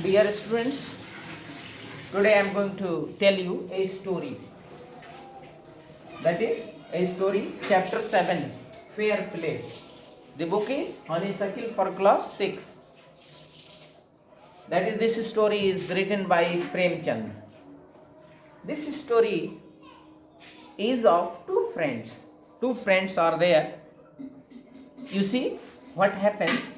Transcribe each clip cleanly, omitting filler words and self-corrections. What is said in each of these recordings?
Dear students, today I am going to tell you a story. That is a story, chapter 7, Fair Play. The book is Honeysuckle for class 6. That is, this story is written by Premchand. This story is of two friends. Two friends are there. You see what happens.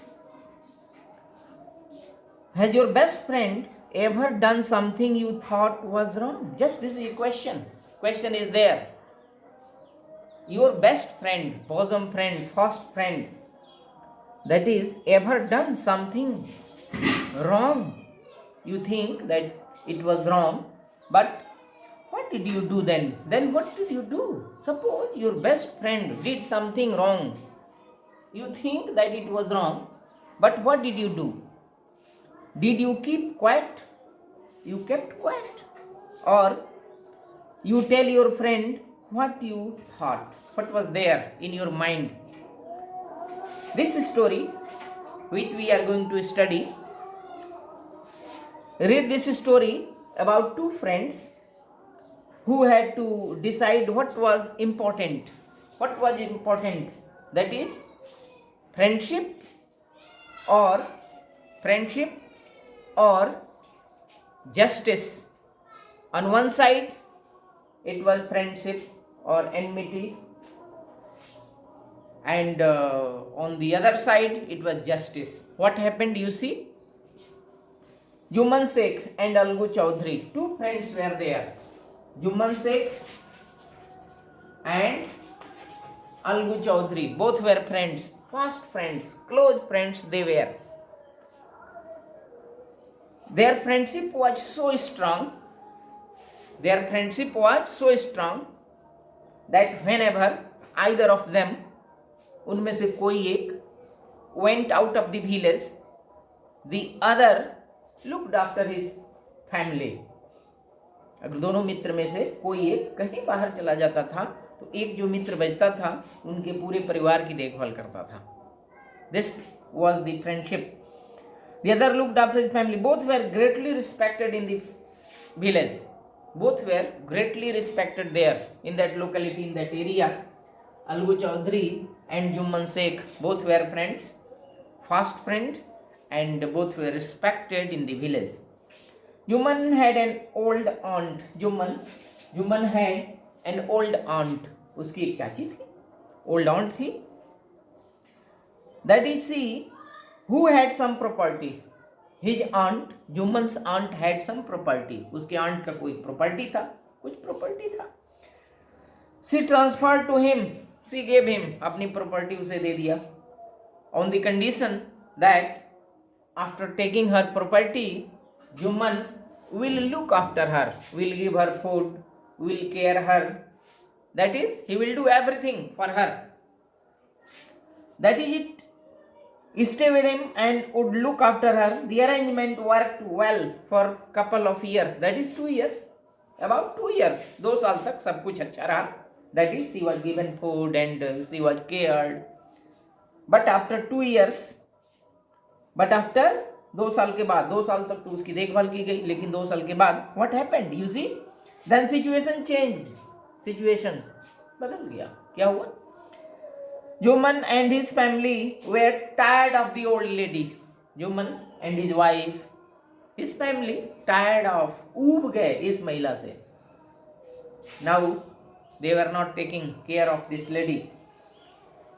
Has your best friend ever done something you thought was wrong? Just this is a question. Question is there. Your best friend, bosom friend, first friend, that is ever done something wrong. You think that it was wrong, but what did you do then? Then what did you do? Suppose your best friend did something wrong. You think that it was wrong, but what did you do? Did you keep quiet? You kept quiet. Or you tell your friend what you thought, what was there in your mind. This story, which we are going to study, read this story about two friends who had to decide what was important. What was important? That is friendship or justice. On one side, it was friendship or enmity, and on the other side, it was justice. What happened? You see, Juman Sheikh and Algu Chaudhary, two friends were there. Juman Sheikh and Algu Chaudhary, both were friends, fast friends, close friends they were. Their friendship was so strong. That whenever either of them, उनमें से कोई एक, went out of the village, the other looked after his family. अगर दोनों मित्र में से कोई एक कहीं बाहर चला जाता था तो एक जो मित्र बचता था उनके पूरे परिवार की देखभाल करता था. This was the friendship. The other looked after his family. Both were greatly respected in the village. Both were greatly respected there in that locality, in that area. Algu Chaudhary and Juman Sheikh, both were friends, fast friends, and both were respected in the village. Juman had an old aunt. Juman had an old aunt. उसकी एक चाची थी, old aunt थी. That is, she who had some property. His aunt, Juman's aunt had some property. उसके aunt का कोई property था, कुछ property था. She transferred to him. She gave him, अपनी property उसे दे दिया. On the condition that after taking her property, Juman will look after her, will give her food, will care her. That is, he will do everything for her. That is it. Stay with him and would look after her. The arrangement worked well for couple of years. That is 2 years. About 2 years. 2 साल तक सब कुछ अच्छा रहा. That is, she was given food and she was cared. But after 2 years, but after 2 साल के बाद, 2 साल तक तो उसकी देखभाल की गई, लेकिन 2 साल के बाद what happened? You see, then situation changed. Situation बदल गया. क्या हुआ? Juman and his family were tired of the old lady. Juman and his wife, his family tired of, ऊब गए इस महिला से. Now they were not taking care of this lady.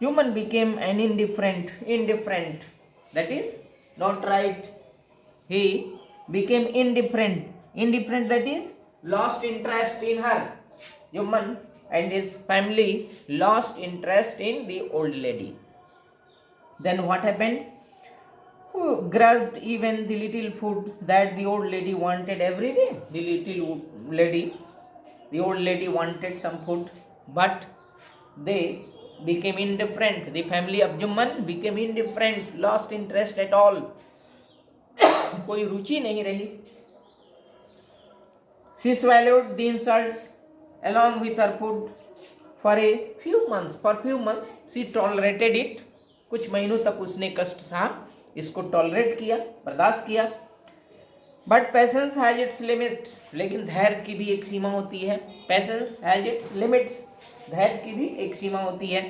Juman became an indifferent. That is not right. He became indifferent. That is lost interest in her. Juman and his family lost interest in the old lady. Then what happened? Who grudged even the little food that the old lady wanted every day. The old lady wanted some food, but they became indifferent. The family of Juman became indifferent, lost interest at all. कोई रुचि नहीं रही. She swallowed the insults along with her food for a few months. She tolerated it. कुछ महीनों तक उसने कष्ट सहा, इसको टॉलरेट किया, बर्दाश्त किया. But patience has its limits, लेकिन धैर्य की भी एक सीमा होती है. पेशेंस हैज इट्स लिमिट्स, धैर्य की भी एक सीमा होती है.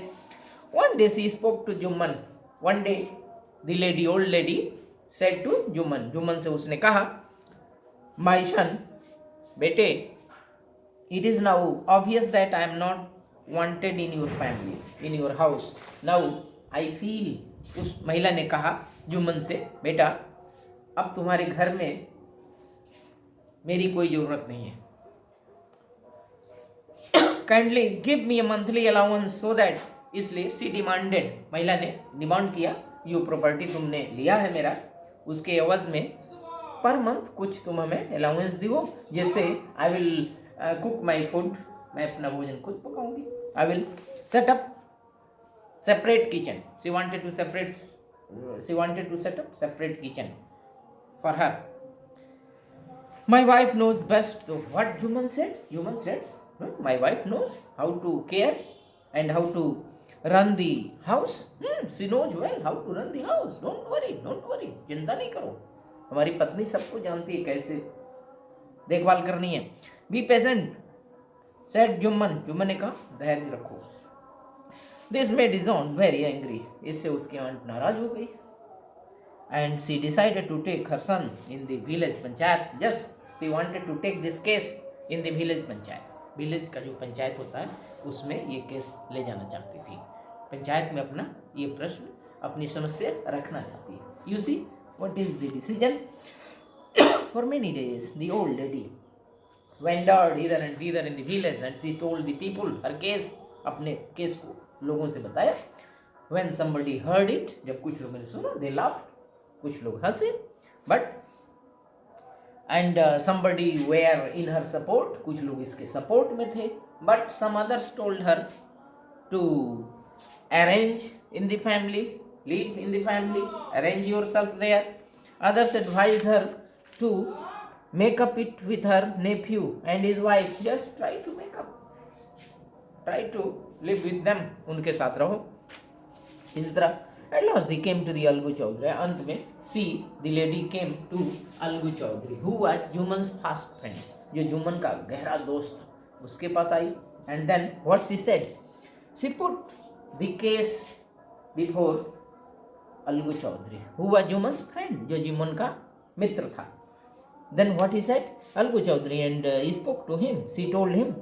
One day she spoke to Jumman. One day the lady, old lady, said to Jumman. Jumman से उसने कहा, माय सन, बेटे, it is now obvious that I am not wanted in your family, in your house. Now I feel. उस महिला ने कहा जुम्मन से, बेटा, अब तुम्हारे घर में मेरी कोई जरूरत नहीं है. Kindly give me a monthly allowance so that. इसलिए सी डिमांडेड, महिला ने डिमांड किया, यू प्रॉपर्टी तुमने लिया है मेरा, उसके एवज में पर मंथ कुछ तुम हमें अलाउंस दो, जैसे I will cook my food, मैं अपना भोजन खुद पकाऊंगी. I will set up separate kitchen. She wanted to set up separate kitchen for her. My wife knows best. So what Juman said? Juman said, no, my wife knows how to care and how to run the house. She knows well how to run the house. Don't worry. चिंता नहीं करो. हमारी पत्नी सबको जानती है कैसे देखभाल करनी है. Be patient, said Juman. Jumman ने कहा, धैर्य रखो. This made his aunt very angry. इससे उसकी आंट नाराज हो गई. And she decided to take her son in the village panchayat. Just she wanted to take this case in the village panchayat. Village का जो पंचायत होता है उसमें ये केस ले जाना चाहती थी. पंचायत में अपना ये प्रश्न, अपनी समस्या रखना चाहती है. You see what is the decision? For many days the old lady wandered hither and thither in the village and she told the people her case. अपने केस को लोगों से बताया. When somebody heard it, जब कुछ लोगों ने सुना, they laughed. कुछ लोग हंसे. But and somebody were in her support, कुछ लोग इसके सपोर्ट में थे. But some others told her to arrange in the family, live in the family, arrange yourself there. Others advised her to make up it with her nephew and his wife. Just try to make up, try to live with them, उनके साथ रहो. इसी तरह at last they came to the Algu Chaudhary. अंत में सी the lady came to Algu Chaudhary, who was Juman's fast friend, जो जुम्मन का गहरा दोस्त था, उसके पास आई. And then what she said? She put the case before Algu Chaudhary, who was Juman's friend, जो जुम्मन का मित्र था. Then what he said? Algu Chaudhary, and he spoke to him. She told him,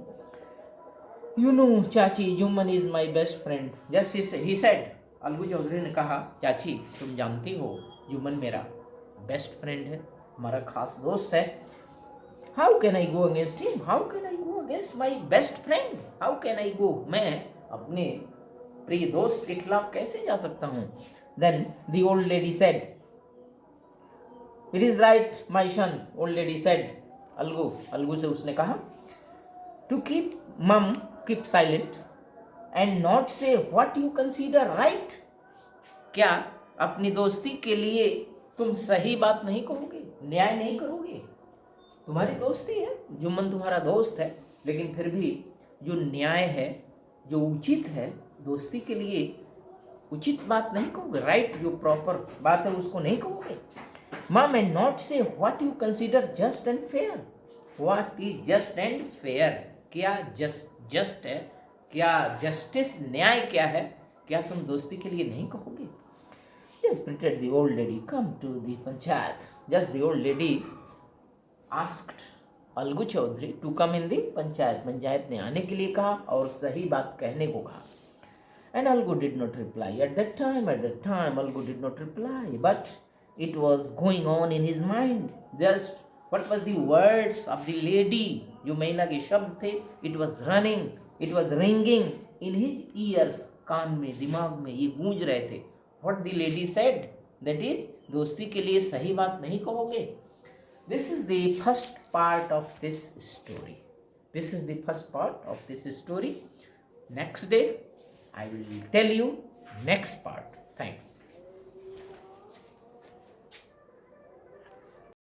you know, Chachi, Juman is my best friend. Just he said. Algu Chaudhary ने कहा, चाची, तुम जानती हो जुम्मन मेरा बेस्ट फ्रेंड है, हमारा खास दोस्त है. How can I go against him? How can I go against my best friend? How can I go? मैं अपने प्रिय दोस्त के खिलाफ कैसे जा सकता हूँ? Then the old lady said, it is right my son. Old lady said, Algu से उसने कहा, to keep mum, keep silent and not say what you consider right. क्या अपनी दोस्ती के लिए तुम सही बात नहीं कहोगे, न्याय नहीं करोगे? तुम्हारी दोस्ती है, जुम्मन तुम्हारा दोस्त है, लेकिन फिर भी जो न्याय है, जो उचित है, दोस्ती के लिए उचित बात नहीं कहोगे, राइट, जो प्रॉपर बात है उसको नहीं कहोगे. मॉम, एंड नॉट से what you consider just and fair. What is just and fair? क्या जस्ट है, क्या जस्टिस, न्याय क्या है, क्या तुम दोस्ती के लिए नहीं कहोगे? Just printed the old lady come to the panchayat. Just the old lady asked Algu Chaudhary to come in the panchayat. Panchayat में आने के लिए कहा और सही बात कहने को कहा. And Algu did not reply. At that time, Algu did not reply. But it was going on in his mind. Just what was the words of the lady? जो महिला के शब्द थे, it was running. It was ringing in his ears. कान में, दिमाग में ये गूंज रहे थे. What the lady said, that is, दोस्ती के लिए सही बात नहीं कहोगे. This is the first part of this story. This is the first part of this story. Next day, I will tell you next part. Thanks.